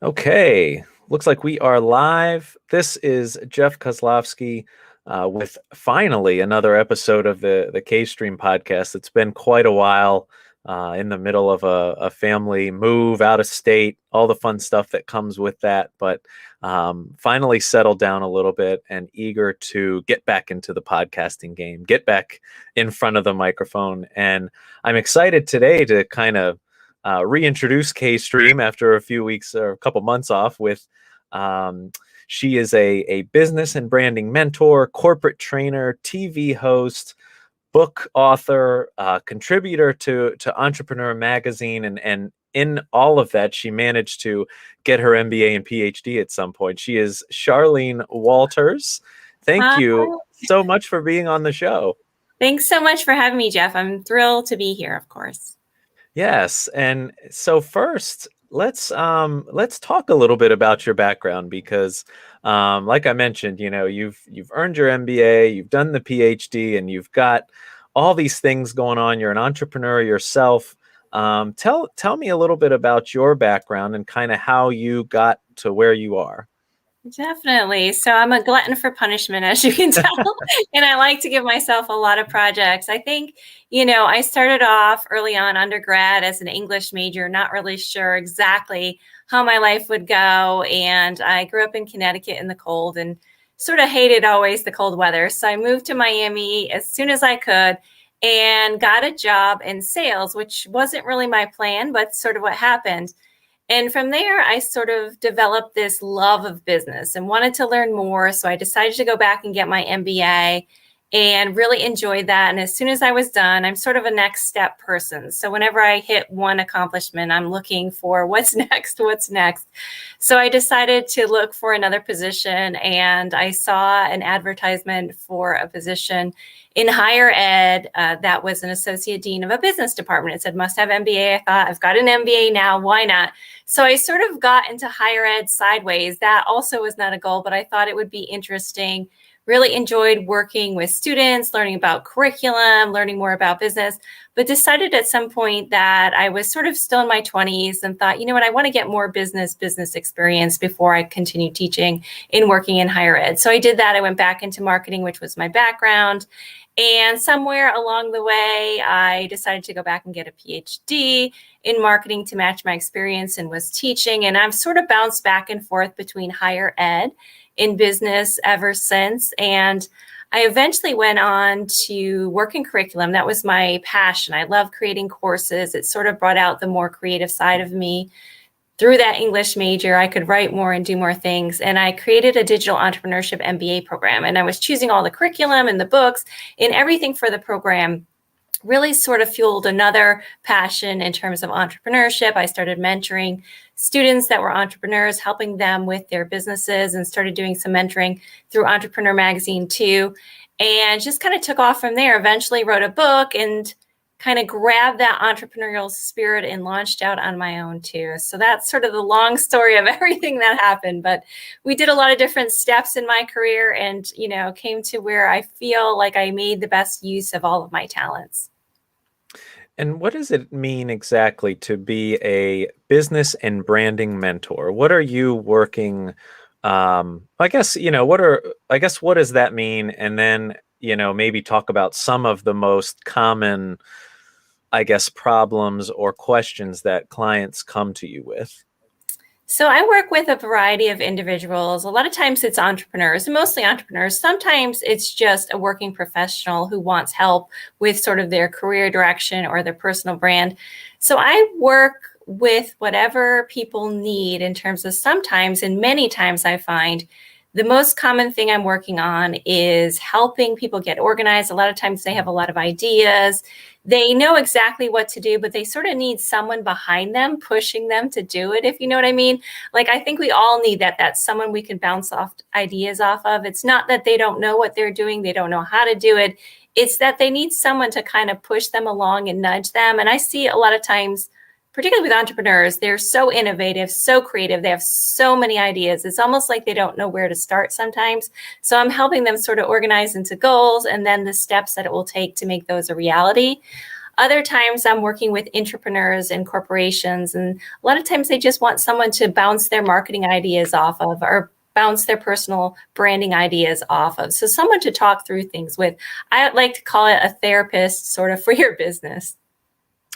Okay, looks like we are live. This is Jeff Kozlowski with finally another episode of the K Stream podcast. It's been quite a while in the middle of a family move out of state, all the fun stuff that comes with that, but finally settled down a little bit and eager to get back into the podcasting game, get back in front of the microphone. And I'm excited today to kind of reintroduce K Stream after a few weeks or a couple months off with she is a business and branding mentor, corporate trainer, TV host, book author, contributor to Entrepreneur Magazine, and in all of that, she managed to get her MBA and PhD at some point. She is Charlene Walters. Thank Hi. you so much for being on the show. Thanks so much for having me, Jeff. I'm thrilled to be here, of course. Yes, and so first, let's talk a little bit about your background because, like I mentioned, you've earned your MBA, you've done the PhD, and you've got all these things going on. You're an entrepreneur yourself. Tell me a little bit about your background and kind of how you got to where you are. Definitely. So I'm a glutton for punishment, as you can tell, and I like to give myself a lot of projects. I think, I started off early on undergrad as an English major, not really sure exactly how my life would go. And I grew up in Connecticut in the cold and sort of hated always the cold weather. So I moved to Miami as soon as I could and got a job in sales, which wasn't really my plan, but sort of what happened. And from there, I sort of developed this love of business and wanted to learn more. So I decided to go back and get my MBA and really enjoyed that. And as soon as I was done, I'm sort of a next step person. So whenever I hit one accomplishment, I'm looking for what's next, what's next. So I decided to look for another position, and I saw an advertisement for a position in higher ed that was an associate dean of a business department. It said must have MBA. I thought, I've got an MBA now, why not? So I sort of got into higher ed sideways. That also was not a goal, but I thought it would be interesting. Really enjoyed working with students, learning about curriculum, learning more about business, but decided at some point that I was sort of still in my 20s and thought, you know what, I want to get more business experience before I continue teaching and working in higher ed. So I did that. I went back into marketing, which was my background. And somewhere along the way, I decided to go back and get a PhD in marketing to match my experience and was teaching. And I've sort of bounced back and forth between higher ed in business ever since. And I eventually went on to work in curriculum. That was my passion. I love creating courses. It sort of brought out the more creative side of me. Through that English major, I could write more and do more things. And I created a digital entrepreneurship MBA program. And I was choosing all the curriculum and the books and everything for the program. Really sort of fueled another passion in terms of entrepreneurship. I started mentoring students that were entrepreneurs, helping them with their businesses, and started doing some mentoring through Entrepreneur Magazine too. And just kind of took off from there. Eventually wrote a book and kind of grabbed that entrepreneurial spirit and launched out on my own too. So that's sort of the long story of everything that happened. But we did a lot of different steps in my career and, came to where I feel like I made the best use of all of my talents. And what does it mean exactly to be a business and branding mentor? What are you working? I guess, what does that mean? And then, maybe talk about some of the most common, I guess, problems or questions that clients come to you with. So I work with a variety of individuals. A lot of times it's entrepreneurs, mostly entrepreneurs. Sometimes it's just a working professional who wants help with sort of their career direction or their personal brand. So I work with whatever people need in terms of sometimes, and many times I find the most common thing I'm working on is helping people get organized. A lot of times they have a lot of ideas. They know exactly what to do, but they sort of need someone behind them, pushing them to do it, if you know what I mean. Like, I think we all need that. That's someone we can bounce off ideas off of. It's not that they don't know what they're doing. They don't know how to do it. It's that they need someone to kind of push them along and nudge them. And I see a lot of times, particularly with entrepreneurs, they're so innovative, so creative. They have so many ideas. It's almost like they don't know where to start sometimes. So I'm helping them sort of organize into goals and then the steps that it will take to make those a reality. Other times I'm working with entrepreneurs and corporations, and a lot of times they just want someone to bounce their marketing ideas off of, or bounce their personal branding ideas off of. So someone to talk through things with. I like to call it a therapist sort of for your business.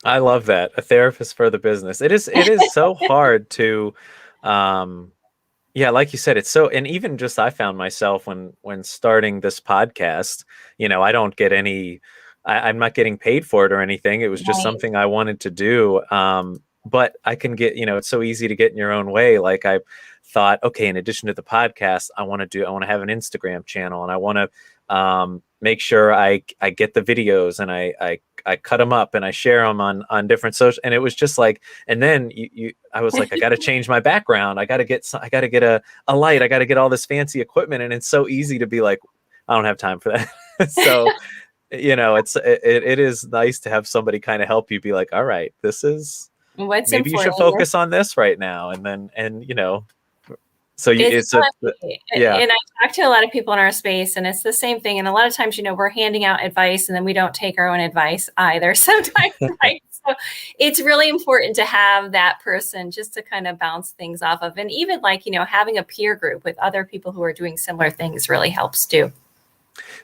I love that. A therapist for the business. It is so hard to, yeah, like you said, it's so, and even just I found myself when starting this podcast, I don't get any, I'm not getting paid for it or anything. It was just Right. something I wanted to do. But I can get, it's so easy to get in your own way. Like I thought, okay, in addition to the podcast, I want to have an Instagram channel, and I want to make sure I get the videos, and I cut them up and I share them on different social. And it was just like, and then I was like, I got to change my background. I got to get a light. I got to get all this fancy equipment. And it's so easy to be like, I don't have time for that. So, it is nice to have somebody kind of help you be like, all right, this is, What's maybe you should important? focus on this right now. So It's yeah. And I talk to a lot of people in our space, and it's the same thing. And a lot of times, we're handing out advice, and then we don't take our own advice either sometimes, right? So it's really important to have that person just to kind of bounce things off of. And even like, having a peer group with other people who are doing similar things really helps too.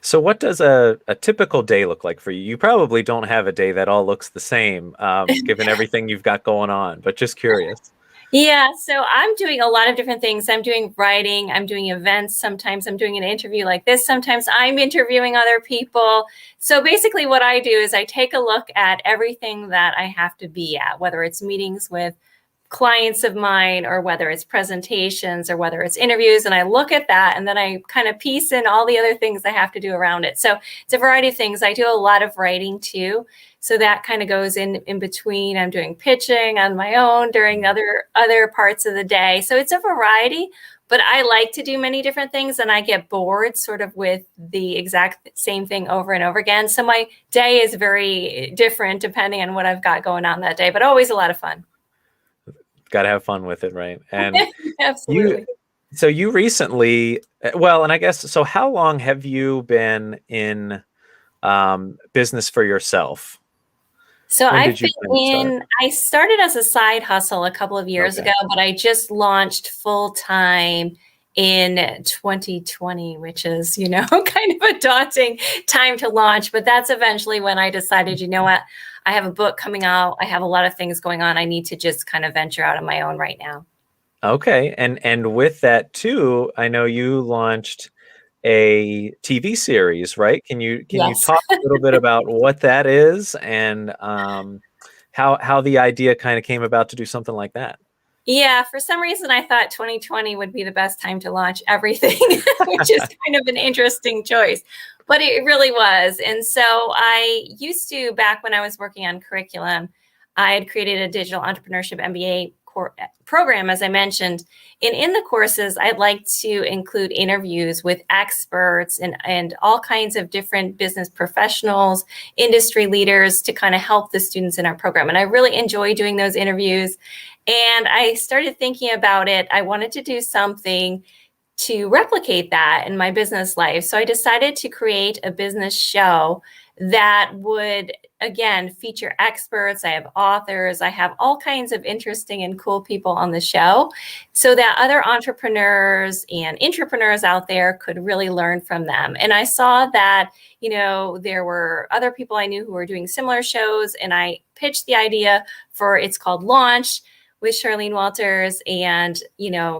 So what does a typical day look like for you? You probably don't have a day that all looks the same, given everything you've got going on, but just curious. Yeah, so I'm doing a lot of different things. I'm doing writing, I'm doing events. Sometimes I'm doing an interview like this. Sometimes I'm interviewing other people. So basically what I do is I take a look at everything that I have to be at, whether it's meetings with clients of mine, or whether it's presentations, or whether it's interviews. And I look at that, and then I kind of piece in all the other things I have to do around it. So it's a variety of things. I do a lot of writing too. So that kind of goes in between. I'm doing pitching on my own during other parts of the day. So it's a variety, but I like to do many different things, and I get bored sort of with the exact same thing over and over again. So my day is very different depending on what I've got going on that day, but always a lot of fun. Got to have fun with it, right? And Absolutely. you recently, well, and I guess, so how long have you been in business for yourself? So When I've did you been I started as a side hustle a couple of years Okay. ago, but I just launched full time in 2020, which is, kind of a daunting time to launch. But that's eventually when I decided, what, I have a book coming out. I have a lot of things going on. I need to just kind of venture out on my own right now. Okay. And with that too, I know you launched a TV series, right? Can you Yes. talk a little bit about what that is, and how the idea kind of came about to do something like that? Yeah, for some reason I thought 2020 would be the best time to launch everything, which is kind of an interesting choice, but it really was. And so I used to, back when I was working on curriculum, I had created a digital entrepreneurship MBA program, as I mentioned. And in the courses, I'd like to include interviews with experts and all kinds of different business professionals, industry leaders, to kind of help the students in our program. And I really enjoy doing those interviews. And I started thinking about it. I wanted to do something to replicate that in my business life. So I decided to create a business show that would, again, feature experts. I have authors. I have all kinds of interesting and cool people on the show, so that other entrepreneurs and intrapreneurs out there could really learn from them. And I saw that, there were other people I knew who were doing similar shows, and I pitched the idea for, it's called Launch, with Charlene Walters, and,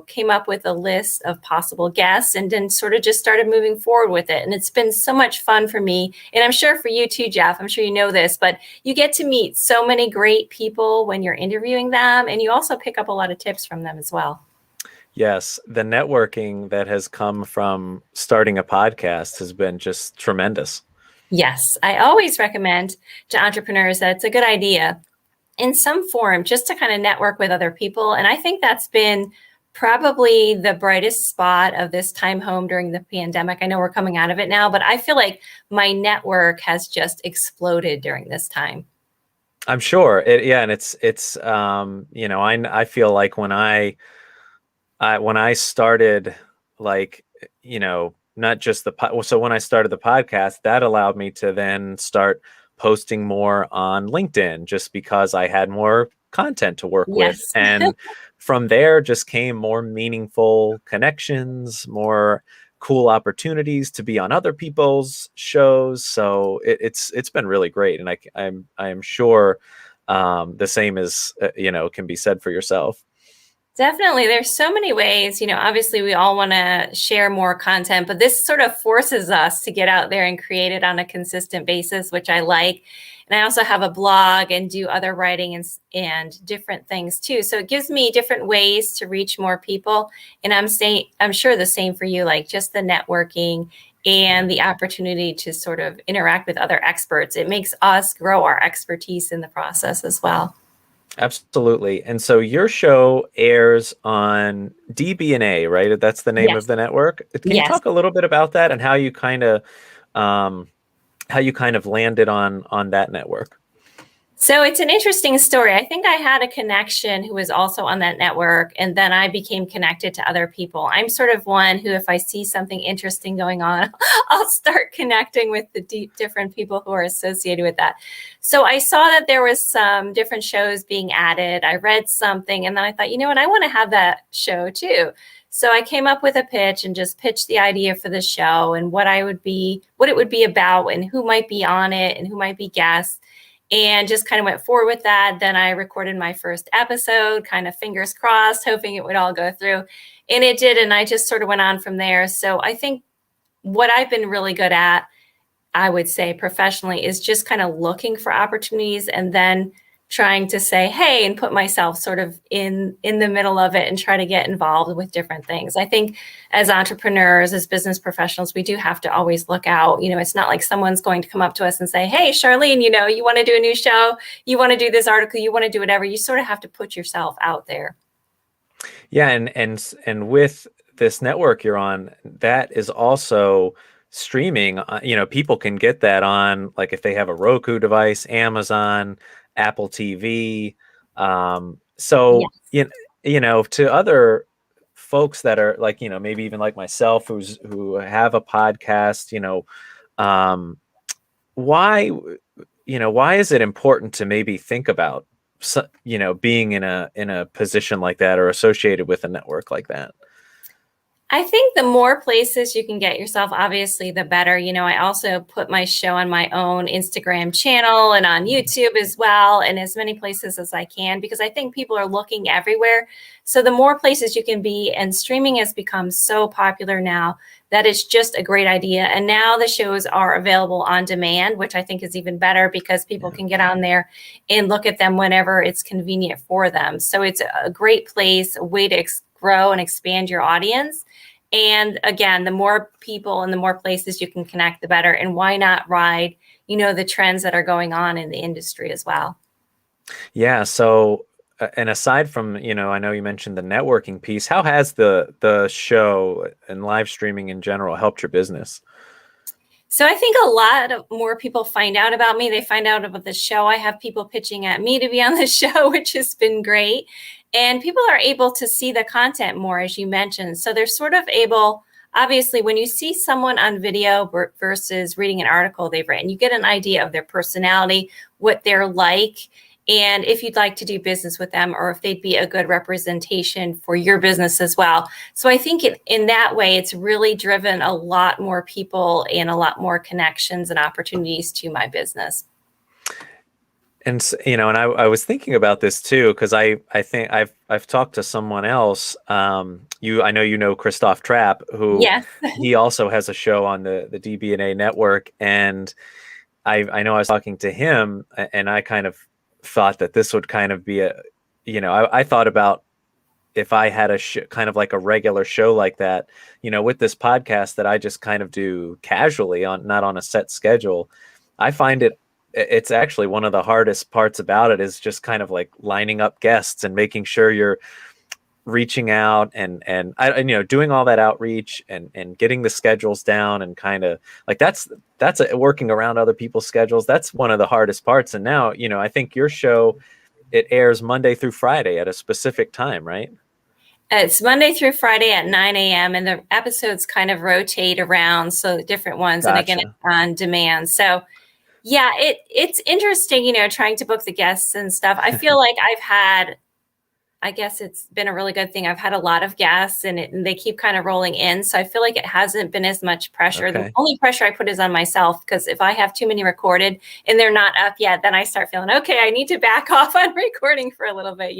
came up with a list of possible guests, and then sort of just started moving forward with it. And it's been so much fun for me. And I'm sure for you too, Jeff, I'm sure you know this, but you get to meet so many great people when you're interviewing them. And you also pick up a lot of tips from them as well. Yes, the networking that has come from starting a podcast has been just tremendous. Yes, I always recommend to entrepreneurs that it's a good idea in some form just to kind of network with other people. And I think that's been probably the brightest spot of this time home during the pandemic. I know we're coming out of it now, but I feel like my network has just exploded during this time. I'm sure and it's I feel like when I started, like, not just so when I started the podcast, that allowed me to then start posting more on LinkedIn just because I had more content to work with. Yes. And from there just came more meaningful connections, more cool opportunities to be on other people's shows. So it's been really great. And I'm sure the same is, can be said for yourself. Definitely. There's so many ways, obviously we all want to share more content, but this sort of forces us to get out there and create it on a consistent basis, which I like. And I also have a blog and do other writing and different things too. So it gives me different ways to reach more people. And I'm sure the same for you, like just the networking and the opportunity to sort of interact with other experts. It makes us grow our expertise in the process as well. Absolutely. And so your show airs on DBNA, right? That's the name of Yes. the network. Can you Yes. talk a little bit about that and um, how you kind of landed on that network? So it's an interesting story. I think I had a connection who was also on that network, and then I became connected to other people. I'm sort of one who, if I see something interesting going on, I'll start connecting with the different people who are associated with that. So I saw that there was some different shows being added. I read something, and then I thought, you know what, I want to have that show too. So I came up with a pitch and just pitched the idea for the show and what it would be about and who might be on it and who might be guests. And just kind of went forward with that. Then I recorded my first episode, kind of fingers crossed, hoping it would all go through. And it did. And I just sort of went on from there. So I think what I've been really good at, I would say professionally, is just kind of looking for opportunities and then trying to say, hey, and put myself sort of in the middle of it and try to get involved with different things. I think as entrepreneurs, as business professionals, we do have to always look out. It's not like someone's going to come up to us and say, hey, Charlene, you want to do a new show? You want to do this article? You want to do whatever? You sort of have to put yourself out there. Yeah. And with this network you're on, that is also streaming. People can get that on, like, if they have a Roku device, Amazon, Apple TV. So, Yes. to other folks that are like, maybe even like myself, who have a podcast, why, why is it important to maybe think about, being in a position like that or associated with a network like that? I think the more places you can get yourself, obviously, the better. I also put my show on my own Instagram channel and on YouTube as well, and as many places as I can, because I think people are looking everywhere. So the more places you can be, and streaming has become so popular now that it's just a great idea. And now the shows are available on demand, which I think is even better because people can get on there and look at them whenever it's convenient for them. So it's a great place, a way to grow and expand your audience. And again, the more people and the more places you can connect, the better. And why not ride, the trends that are going on in the industry as well? Yeah. So, and aside from, I know you mentioned the networking piece, how has the show and live streaming in general helped your business? So I think a lot of more people find out about me. They find out about the show. I have people pitching at me to be on the show, which has been great. And people are able to see the content more, as you mentioned. So they're sort of able, obviously, when you see someone on video versus reading an article they've written, you get an idea of their personality, what they're like, and if you'd like to do business with them, or if they'd be a good representation for your business as well. So I think in that way, it's really driven a lot more people and a lot more connections and opportunities to my business. And and I was thinking about this too, because I think I've talked to someone else. I know Christoph Trapp, who Yes. he also has a show on the DBNA network, and I know I was talking to him, and I kind of thought that this would kind of be I thought about if I had a kind of like a regular show like that, with this podcast that I just kind of do casually not on a set schedule. I find it's actually one of the hardest parts about it is just kind of like lining up guests and making sure you're reaching out and doing all that outreach and getting the schedules down, and kind of like that's working around other people's schedules. That's one of the hardest parts. And now, I think your show, it airs Monday through Friday at a specific time, right? It's Monday through Friday at 9 a.m. and the episodes kind of rotate around, so different ones. Gotcha. And again, it's on demand. So Yeah, it's interesting, trying to book the guests and stuff. I feel like I guess it's been a really good thing. I've had a lot of guests and they keep kind of rolling in. So I feel like it hasn't been as much pressure. The Okay. only pressure I put is on myself, because if I have too many recorded and they're not up yet, then I start feeling, okay, I need to back off on recording for a little bit,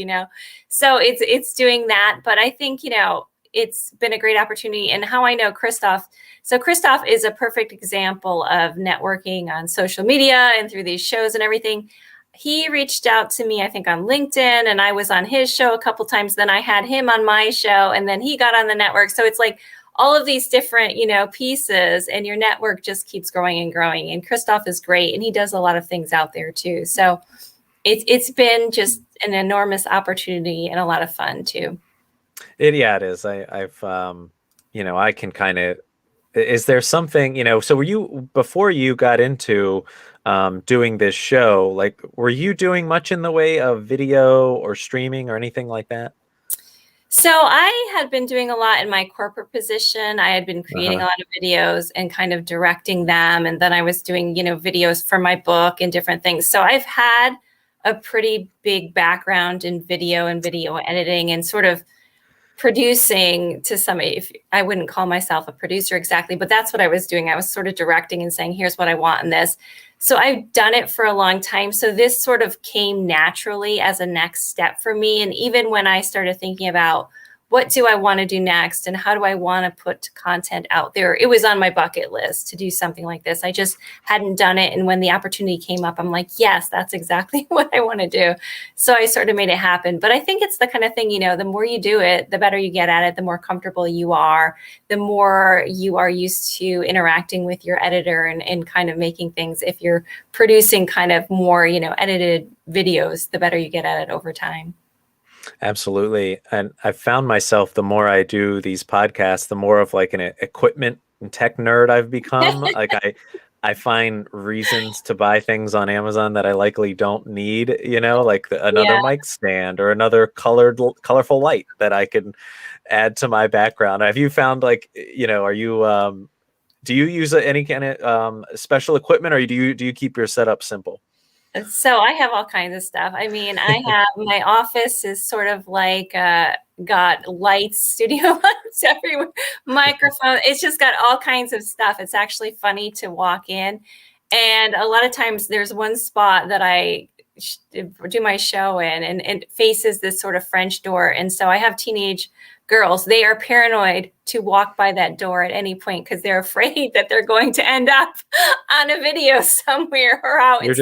So it's doing that. But I think, it's been a great opportunity. And how I know Christoph. So Christoph is a perfect example of networking on social media and through these shows and everything. He reached out to me, I think, on LinkedIn, and I was on his show a couple times. Then I had him on my show, and then he got on the network. So it's like all of these different, pieces, and your network just keeps growing and growing. And Christoph is great, and he does a lot of things out there too. So it's been just an enormous opportunity and a lot of fun too. It is. I've I can kind of. Is there something, so were you, before you got into doing this show, like, were you doing much in the way of video or streaming or anything like that? So I had been doing a lot in my corporate position. I had been creating a Uh-huh. lot of videos and kind of directing them. And then I was doing, videos for my book and different things. So I've had a pretty big background in video and video editing and sort of producing to some, if I wouldn't call myself a producer exactly, but that's what I was doing. I was sort of directing and saying, here's what I want in this. So I've done it for a long time. So this sort of came naturally as a next step for me. And even when I started thinking about what do I want to do next and how do I want to put content out there, it was on my bucket list to do something like this. I just hadn't done it. And when the opportunity came up, I'm like, yes, that's exactly what I want to do. So I sort of made it happen. But I think it's the kind of thing, the more you do it, the better you get at it, the more comfortable you are, the more you are used to interacting with your editor and kind of making things. If you're producing kind of more, edited videos, the better you get at it over time. Absolutely. And I've found myself, the more I do these podcasts, the more of like an equipment and tech nerd I've become. Like I find reasons to buy things on Amazon that I likely don't need, like another Yeah. mic stand or another colorful light that I can add to my background. Have you found, like, are you do you use any kind of special equipment, or do you keep your setup simple? So I have all kinds of stuff. I mean, I have my office is sort of like got lights, studio lights everywhere, microphone. It's just got all kinds of stuff. It's actually funny to walk in. And a lot of times there's one spot that I do my show in, and it faces this sort of French door. And so I have teenage girls. They are paranoid to walk by that door at any point because they're afraid that they're going to end up on a video somewhere or out. You're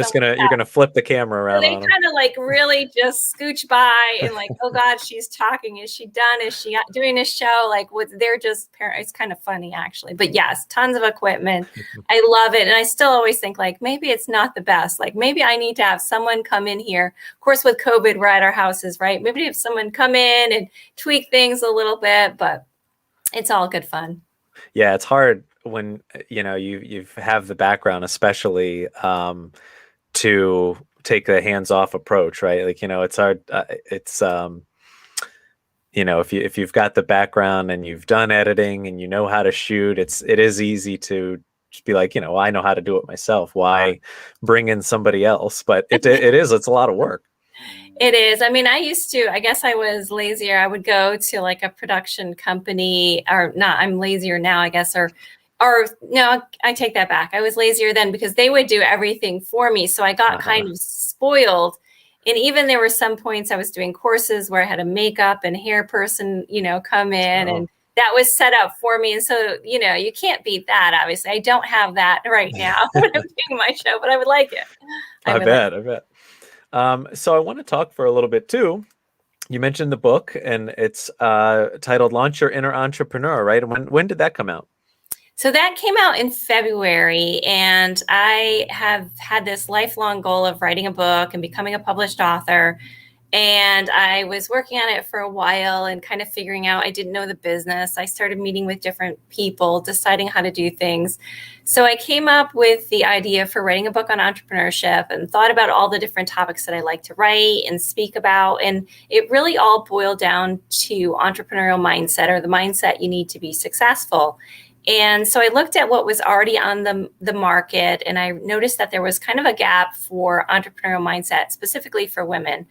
gonna flip the camera So around they on them. kind of like really just scooch by and like, oh God, she's talking. Is she done? Is she doing a show? Like, they're just it's kind of funny actually. But yes, tons of equipment. I love it. And I still always think like, maybe it's not the best. Like maybe I need to have someone come in here. Of course, with COVID, we're at our houses, right? Maybe have someone come in and tweak things a little bit, but it's all good fun. Yeah, it's hard when you have the background, especially to take the hands-off approach, right? Like, it's hard. It's if you've got the background and you've done editing and you know how to shoot, it is easy to just be like, well, I know how to do it myself. Why bring in somebody else? But it's a lot of work. It is. I mean, I guess I was lazier. I would go to like a production company, or not, I'm lazier now, I guess, or no, I take that back. I was lazier then because they would do everything for me. So I got kind of spoiled. And even there were some points I was doing courses where I had a makeup and hair person, come in and that was set up for me. And so, you can't beat that. Obviously, I don't have that right now when I'm doing my show, but I would like it. I bet. So I want to talk for a little bit too. You mentioned the book, and it's titled "Launch Your Inner Entrepreneur," right? And when did that come out? So that came out in February, and I have had this lifelong goal of writing a book and becoming a published author. And I was working on it for a while and kind of figuring out, I didn't know the business. I started meeting with different people, deciding how to do things. So I came up with the idea for writing a book on entrepreneurship and thought about all the different topics that I like to write and speak about. And it really all boiled down to entrepreneurial mindset, or the mindset you need to be successful. And so I looked at what was already on the market, and I noticed that there was kind of a gap for entrepreneurial mindset, specifically for women.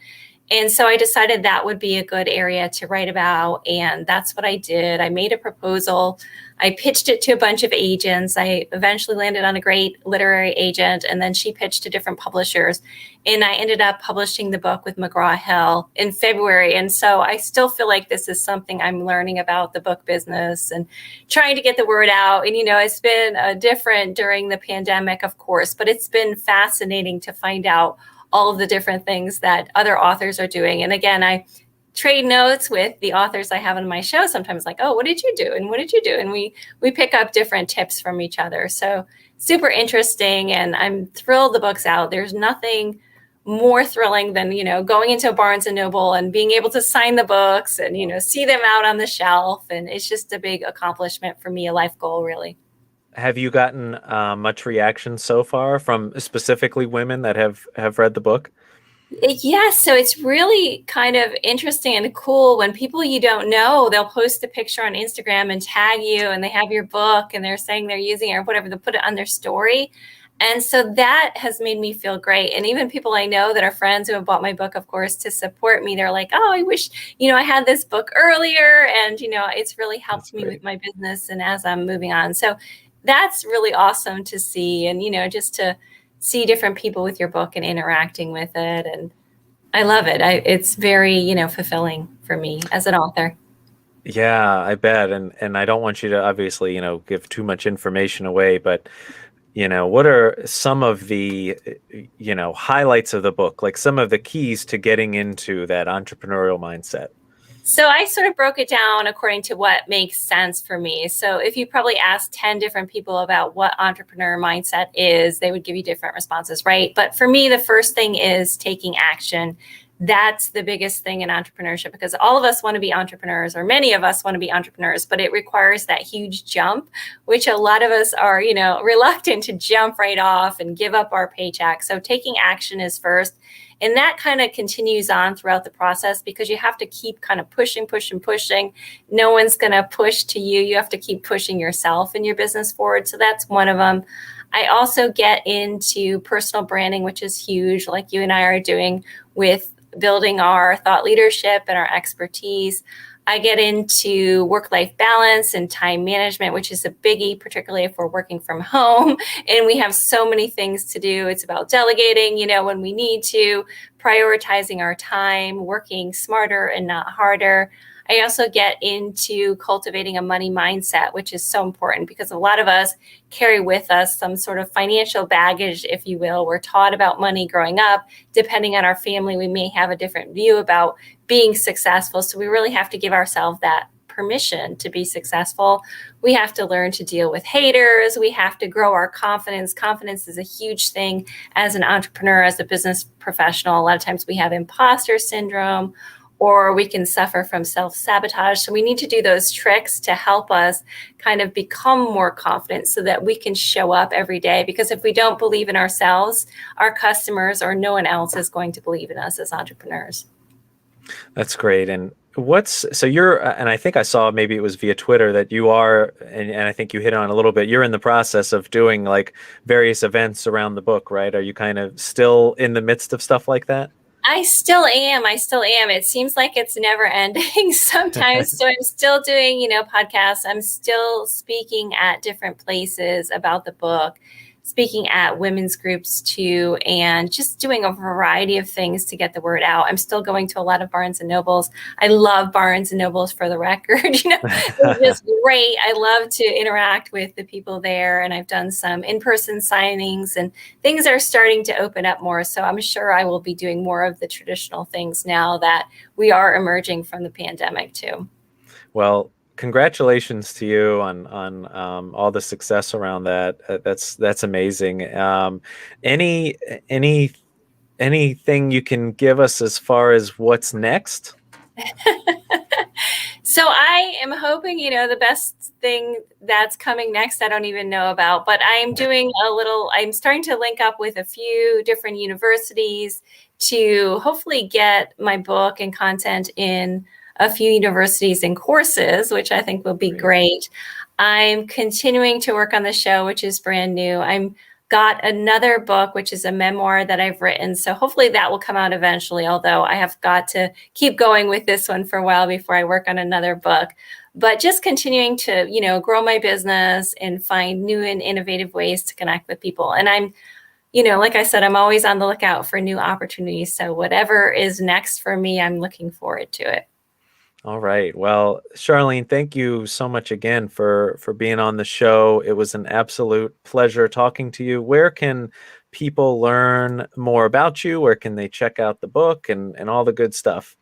And so I decided that would be a good area to write about. And that's what I did. I made a proposal. I pitched it to a bunch of agents. I eventually landed on a great literary agent, and then she pitched to different publishers. And I ended up publishing the book with McGraw-Hill in February. And so I still feel like this is something I'm learning about the book business and trying to get the word out. And, it's been different during the pandemic, of course, but it's been fascinating to find out all of the different things that other authors are doing. And again, I trade notes with the authors I have on my show sometimes, like, oh, what did you do? And what did you do? And we pick up different tips from each other. So super interesting. And I'm thrilled the book's out. There's nothing more thrilling than, going into a Barnes and Noble and being able to sign the books and, see them out on the shelf. And it's just a big accomplishment for me, a life goal, really. Have you gotten much reaction so far from specifically women that have read the book? Yes. So it's really kind of interesting and cool when people you don't know, they'll post a picture on Instagram and tag you, and they have your book and they're saying they're using it or whatever, they'll put it on their story. And so that has made me feel great. And even people I know that are friends who have bought my book, of course, to support me, they're like, oh, I wish, I had this book earlier. And, it's really helped me with my business and as I'm moving on. So that's really awesome to see. And, just to see different people with your book and interacting with it. And I love it. It's very, fulfilling for me as an author. Yeah, I bet. And I don't want you to obviously, give too much information away, but, what are some of the, highlights of the book, like some of the keys to getting into that entrepreneurial mindset? So I sort of broke it down according to what makes sense for me. So if you probably ask 10 different people about what entrepreneur mindset is, they would give you different responses, right? But for me, the first thing is taking action. That's the biggest thing in entrepreneurship, because all of us want to be entrepreneurs, or many of us want to be entrepreneurs, but it requires that huge jump, which a lot of us are, reluctant to jump right off and give up our paycheck. So taking action is first. And that kind of continues on throughout the process, because you have to keep kind of pushing. No one's going to push to you. You have to keep pushing yourself and your business forward. So that's one of them. I also get into personal branding, which is huge, like you and I are doing with building our thought leadership and our expertise. I get into work-life balance and time management, which is a biggie, particularly if we're working from home and we have so many things to do. It's about delegating, when we need to, prioritizing our time, working smarter and not harder. I also get into cultivating a money mindset, which is so important because a lot of us carry with us some sort of financial baggage, if you will. We're taught about money growing up. Depending on our family, we may have a different view about being successful. So we really have to give ourselves that permission to be successful. We have to learn to deal with haters. We have to grow our confidence. Confidence is a huge thing as an entrepreneur, as a business professional. A lot of times we have imposter syndrome, or we can suffer from self-sabotage. So we need to do those tricks to help us kind of become more confident so that we can show up every day. Because if we don't believe in ourselves, our customers or no one else is going to believe in us as entrepreneurs. That's great. And and I think I saw, maybe it was via Twitter, that you are, and I think you hit on a little bit, you're in the process of doing like various events around the book, right? Are you kind of still in the midst of stuff like that? I still am. It seems like it's never ending sometimes. So I'm still doing, podcasts. I'm still speaking at different places about the book, speaking at women's groups too, and just doing a variety of things to get the word out. I'm still going to a lot of Barnes and Nobles. I love Barnes and Nobles, for the record. It's just great. I love to interact with the people there, and I've done some in-person signings, and things are starting to open up more. So I'm sure I will be doing more of the traditional things now that we are emerging from the pandemic too. Well, congratulations to you on all the success around that. That's amazing. Anything you can give us as far as what's next? So I am hoping, the best thing that's coming next, I don't even know about, but I'm starting to link up with a few different universities to hopefully get my book and content in a few universities and courses, which I think will be great. I'm continuing to work on the show, which is brand new. I'm got another book, which is a memoir that I've written. So hopefully that will come out eventually, although I have got to keep going with this one for a while before I work on another book. But just continuing to, grow my business and find new and innovative ways to connect with people. And I'm, like I said, I'm always on the lookout for new opportunities. So whatever is next for me, I'm looking forward to it. All right. Well, Charlene, thank you so much again for being on the show. It was an absolute pleasure talking to you. Where can people learn more about you? Where can they check out the book and all the good stuff?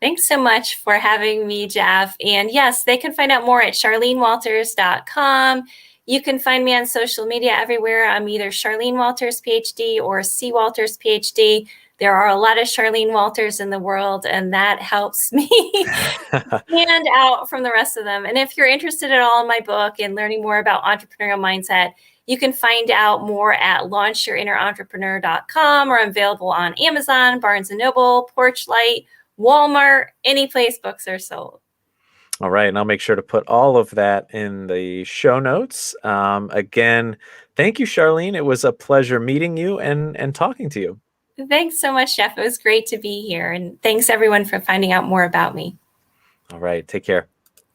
Thanks so much for having me, Jeff. And yes, they can find out more at charlenewalters.com. You can find me on social media everywhere. I'm either Charlene Walters, PhD, or C. Walters, PhD. There are a lot of Charlene Walters in the world, and that helps me stand out from the rest of them. And if you're interested at all in my book and learning more about entrepreneurial mindset, you can find out more at launchyourинnerentrepreneur.com, or I'm available on Amazon, Barnes & Noble, Porchlight, Walmart, any place books are sold. All right. And I'll make sure to put all of that in the show notes. Again, thank you, Charlene. It was a pleasure meeting you and talking to you. Thanks so much, Jeff. It was great to be here. And thanks, everyone, for finding out more about me. All right. Take care.